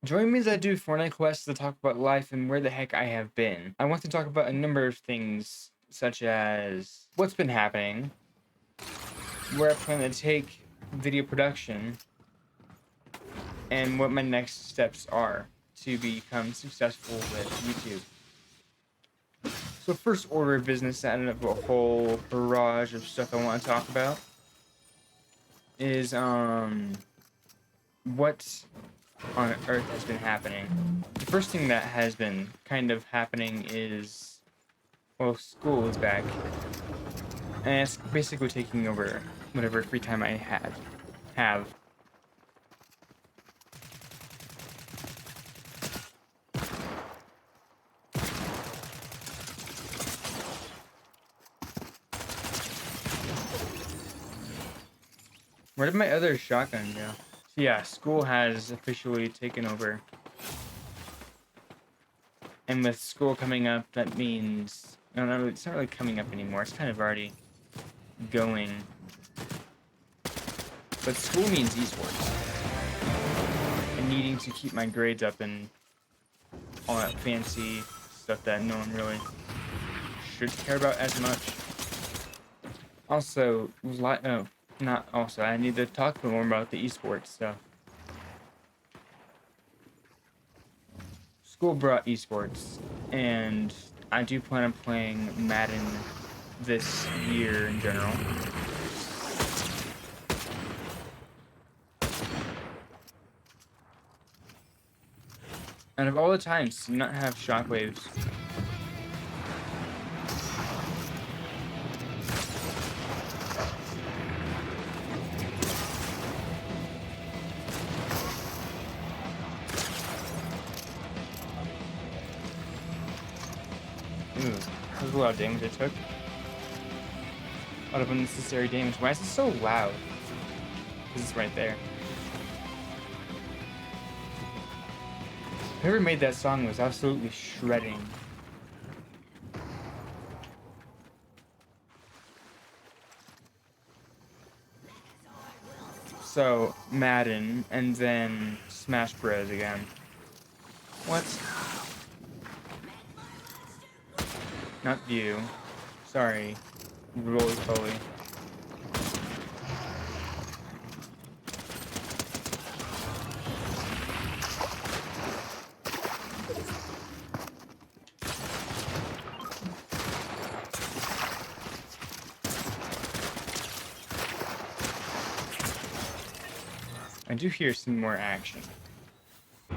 Join me as I do Fortnite quests to talk about life and where the heck I have been. I want to talk about a number of things, such as what's been happening, where I plan to take video production, and what my next steps are to become successful with YouTube. So first order of business out of a whole barrage of stuff I want to talk about is what on Earth has been happening. The first thing that has been kind of happening is, well, school is back, and it's basically taking over whatever free time I have. Where did my other shotgun go? So yeah, school has officially taken over. And with school coming up, that means... No, it's not really coming up anymore. It's kind of already going. But school means esports. And needing to keep my grades up and all that fancy stuff that no one really should care about as much. Also, I need to talk more about the esports stuff. School brought esports, and I do plan on playing Madden this year in general. And of all the times to not have shockwaves, that was a lot of damage I took. A lot of unnecessary damage. Why is it so loud? Because it's right there. Whoever made that song was absolutely shredding. So, Madden, and then Smash Bros. Again. What? Not you. Sorry. Roly-poly. I do hear some more action.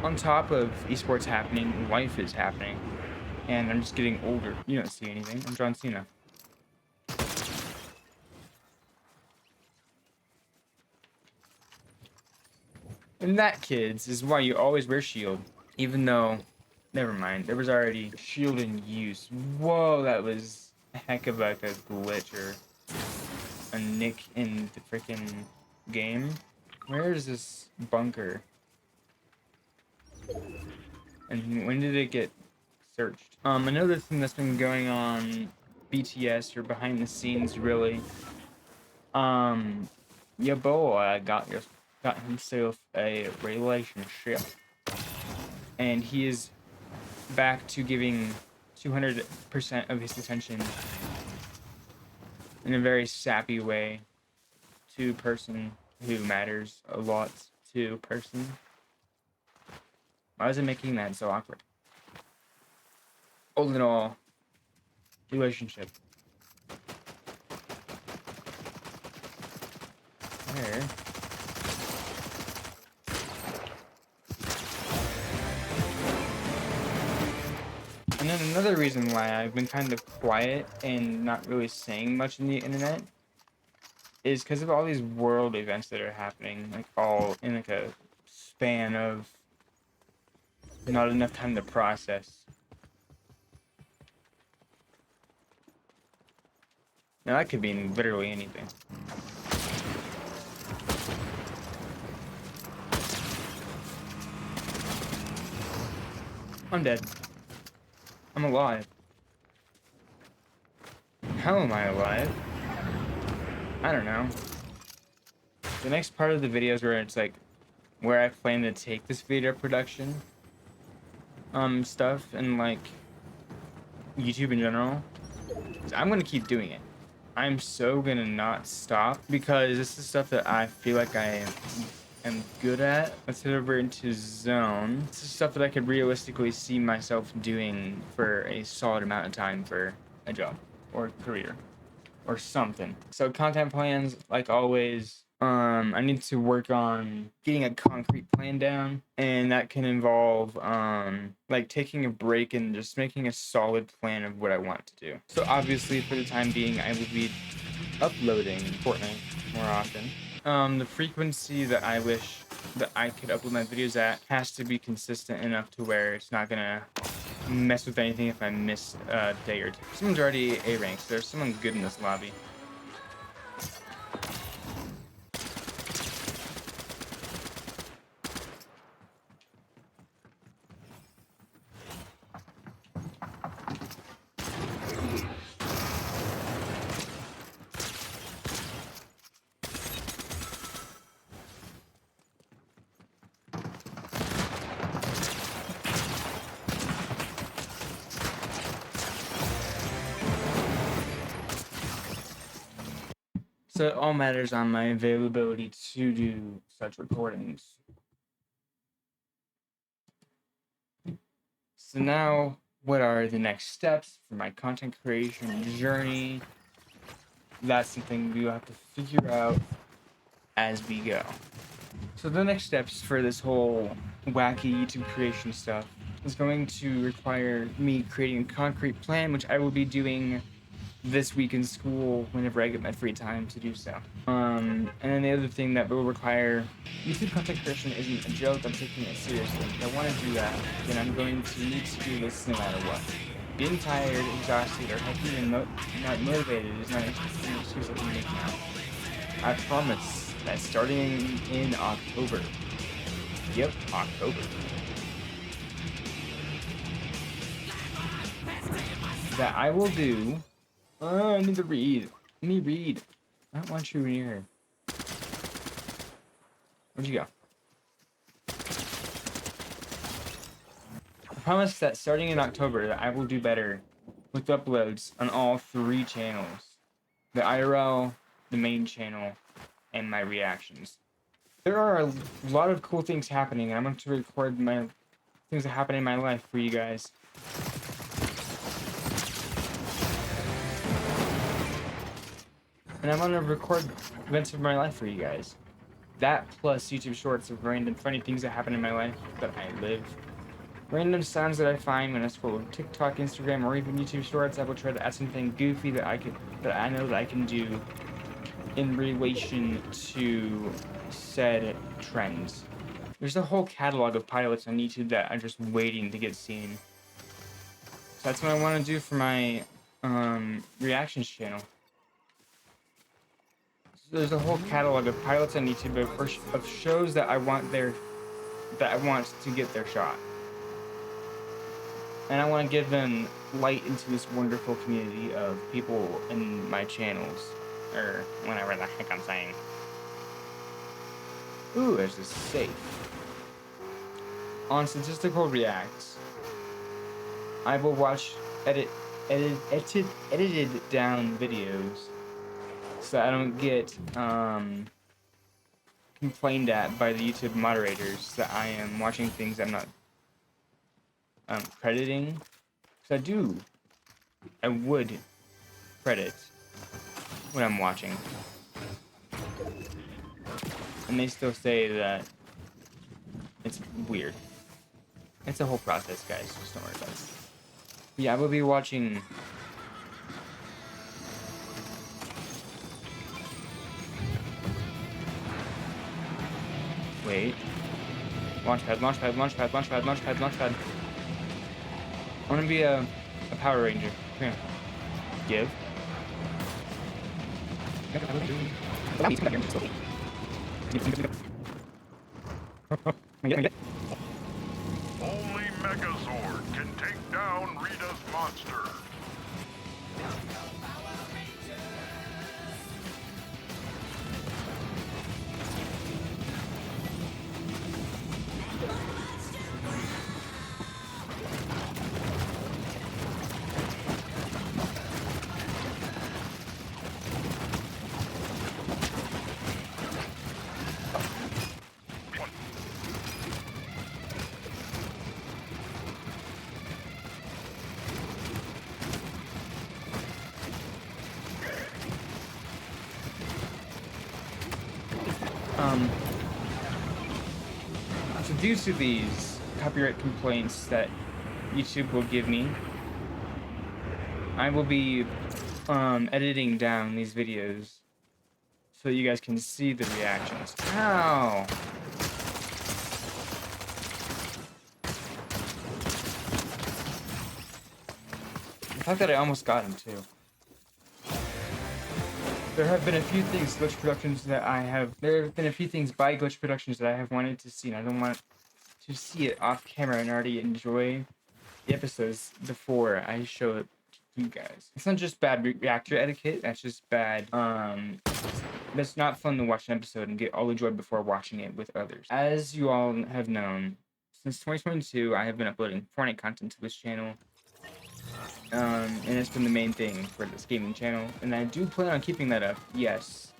On top of esports happening, life is happening. And I'm just getting older. You don't see anything. I'm John Cena. And that, kids, is why you always wear shield. Even though, never mind, there was already shield in use. Whoa, that was a heck of like a glitch or a nick in the freaking game. Where is this bunker? And when did it get searched? Another thing that's been going on BTS or behind the scenes really. Your boy got himself a relationship. And he is back to giving 200% of his attention in a very sappy way to a person who matters a lot to a person. Why is it making that so awkward? All in all, relationship. Where? And then another reason why I've been kind of quiet and not really saying much on the internet is because of all these world events that are happening, like all in like a span of not enough time to process. Now that could be literally anything. I'm dead. I'm alive. How am I alive? I don't know. The next part of the video is where it's like where I plan to take this video production stuff and like YouTube in general. I'm gonna keep doing it. I'm so gonna not stop because this is stuff that I feel like I am good at. Let's head over into zone. This is stuff that I could realistically see myself doing for a solid amount of time for a job or career or something. So content plans, like always, I need to work on getting a concrete plan down, and that can involve like taking a break and just making a solid plan of what I want to do. So obviously for the time being, I will be uploading Fortnite more often. The frequency that I wish that I could upload my videos at has to be consistent enough to where it's not gonna mess with anything if I miss a day or two. Someone's already A ranked, so there's someone good in this lobby. So it all matters on my availability to do such recordings. So now, what are the next steps for my content creation journey? That's something we'll have to figure out as we go. So the next steps for this whole wacky YouTube creation stuff is going to require me creating a concrete plan, which I will be doing this week in school whenever I get my free time to do so. And then the other thing that will require YouTube content creation isn't a joke. I'm taking it seriously. If I want to do that, then I'm going to need to do this no matter what. Being tired, exhausted, or healthy and not motivated is not an excuse that we make now. I promise that starting in October, yep, October, that I will do. I need to read. Let me read. I don't want you near. Where'd you go? I promise that starting in October that I will do better with uploads on all 3 channels. The IRL, the main channel, and my reactions. There are a lot of cool things happening, and I'm going to record my things that happen in my life for you guys. And I'm gonna record events of my life for you guys. That plus YouTube shorts of random funny things that happen in my life that I live. Random sounds that I find when I scroll TikTok, Instagram, or even YouTube shorts. I will try to add something goofy that I know that I can do in relation to said trends. There's a whole catalog of pilots on YouTube that are just waiting to get seen. So that's what I want to do for my reactions channel. There's a whole catalog of pilots on YouTube of shows that I want to get their shot, and I want to give them light into this wonderful community of people in my channels, or whatever the heck I'm saying. Ooh, there's a safe. On StatisTYcl Reacts, I will watch edited down videos, so I don't get complained at by the YouTube moderators that I am watching things I'm not crediting. Because I would credit what I'm watching. And they still say that it's weird. It's a whole process, guys. Just don't worry about it. Yeah, I will be watching. Wait. Launchpad. I want to be a Power Ranger. Come here. Give. Only Megazord can take down Rita's monster. So due to these copyright complaints that YouTube will give me, I will be editing down these videos so you guys can see the reactions. Ow! The fact that I almost got him too. There have been a few things Glitch Productions that I have. There have been a few things by Glitch Productions that I have wanted to see, and I don't want to see it off camera and already enjoy the episodes before I show it to you guys. It's not just bad reactor etiquette. That's just bad. That's not fun to watch an episode and get all the joy before watching it with others. As you all have known, since 2022, I have been uploading Fortnite content to this channel. And it's been the main thing for this gaming channel, and I do plan on keeping that up. Yes,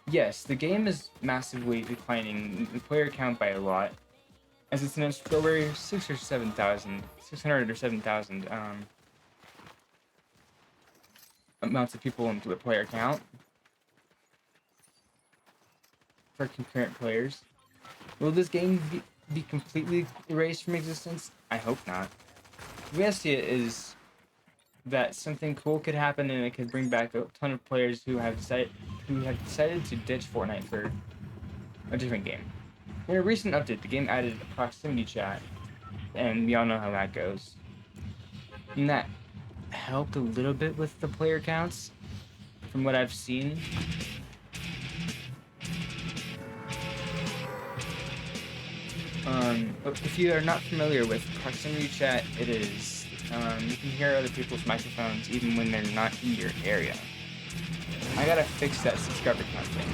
the game is massively declining the player count by a lot, as it's in its over 600 or 7,000 amounts of people into the player count for concurrent players. Will this game be completely erased from existence? I hope not. The way I see it is that something cool could happen, and it could bring back a ton of players who have decided to ditch Fortnite for a different game. In a recent update, the game added proximity chat, and we all know how that goes. And that helped a little bit with the player counts, from what I've seen. If you are not familiar with proximity chat, it is you can hear other people's microphones even when they're not in your area. I gotta fix that subscriber count thing.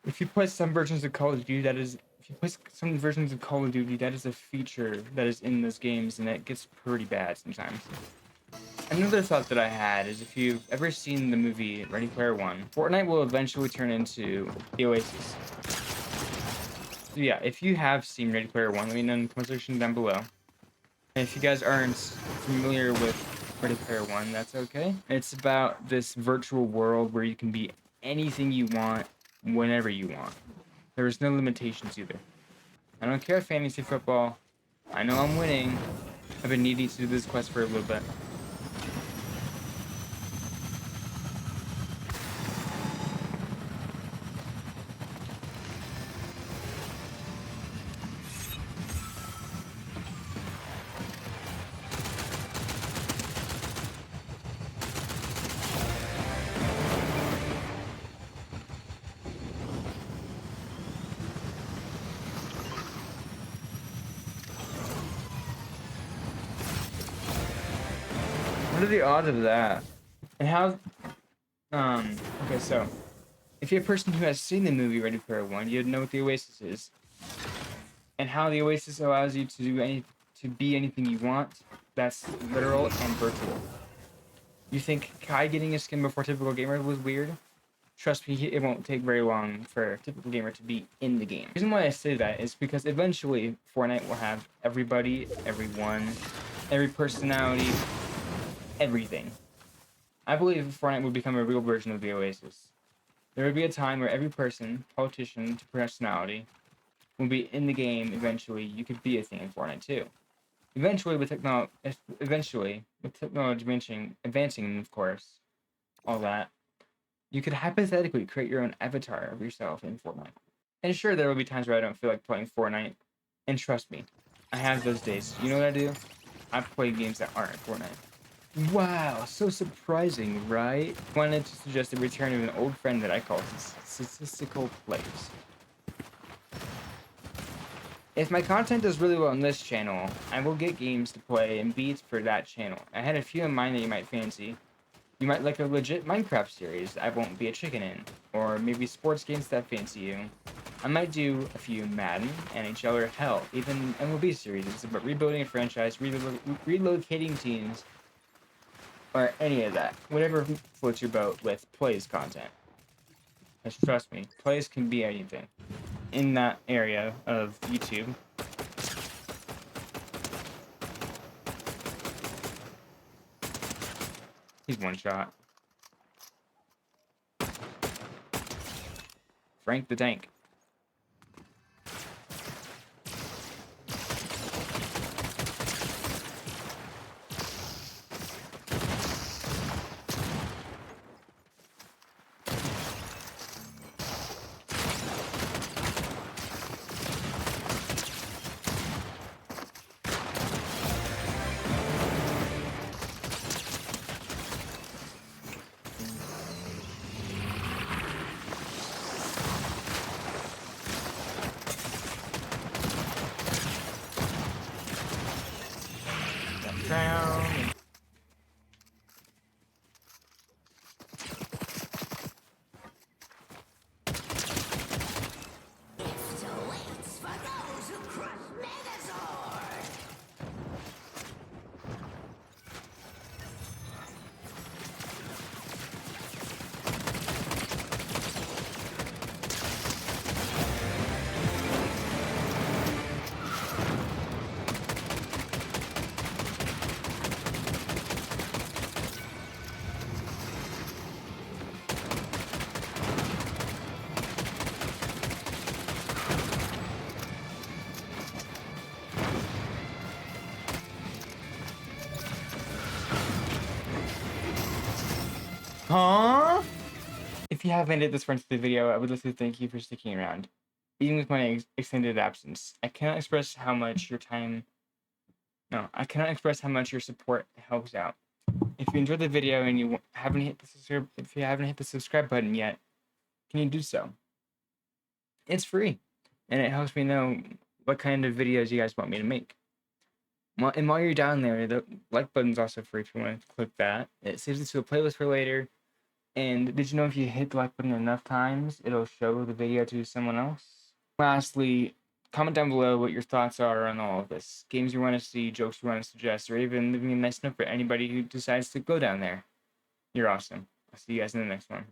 If you play some versions of Call of Duty, that is a feature that is in those games, and it gets pretty bad sometimes. Another thought that I had is, if you've ever seen the movie Ready Player One, Fortnite will eventually turn into the Oasis. So yeah, if you have seen Ready Player One, let me know in the comment section down below. And if you guys aren't familiar with Ready Player One, that's okay. It's about this virtual world where you can be anything you want, whenever you want. There is no limitations either. I don't care fantasy football. I know I'm winning. I've been needing to do this quest for a little bit. What are the odds of that? And how? Okay, so if you're a person who has seen the movie Ready Player One, you'd know what the Oasis is, and how the Oasis allows you to be anything you want. That's literal and virtual. You think Kai getting a skin before Typical Gamer was weird? Trust me, it won't take very long for Typical Gamer to be in the game. The reason why I say that is because eventually Fortnite will have everybody, everyone, every personality, everything. I believe Fortnite will become a real version of the Oasis. There will be a time where every person, politician to personality, will be in the game. Eventually, you could be a thing in Fortnite too. Eventually, with technology advancing, and of course, all that, you could hypothetically create your own avatar of yourself in Fortnite. And sure, there will be times where I don't feel like playing Fortnite, and trust me, I have those days. You know what I do? I play games that aren't Fortnite. Wow, so surprising, right? I wanted to suggest the return of an old friend that I call StatisTYcl Plays. If my content does really well on this channel, I will get games to play and beats for that channel. I had a few in mind that you might fancy. You might like a legit Minecraft series I won't be a chicken in, or maybe sports games that fancy you. I might do a few Madden, NHL, or hell, even MLB series about rebuilding a franchise, relocating teams, or any of that. Whatever floats your boat with plays content. Because trust me, plays can be anything in that area of YouTube. He's one shot. Frank the Tank. Down. Huh? If you have made it this far into the video, I would like to thank you for sticking around. Even with my extended absence, I cannot express how much your time... No, I cannot express how much your support helps out. If you enjoyed the video and you haven't hit the subscribe button yet, can you do so? It's free, and it helps me know what kind of videos you guys want me to make. Well, and while you're down there, the like button's also free if you want to click that. It saves it to a playlist for later. And did you know if you hit the like button enough times, it'll show the video to someone else? Lastly, comment down below what your thoughts are on all of this. Games you want to see, jokes you want to suggest, or even leaving a nice note for anybody who decides to go down there. You're awesome. I'll see you guys in the next one.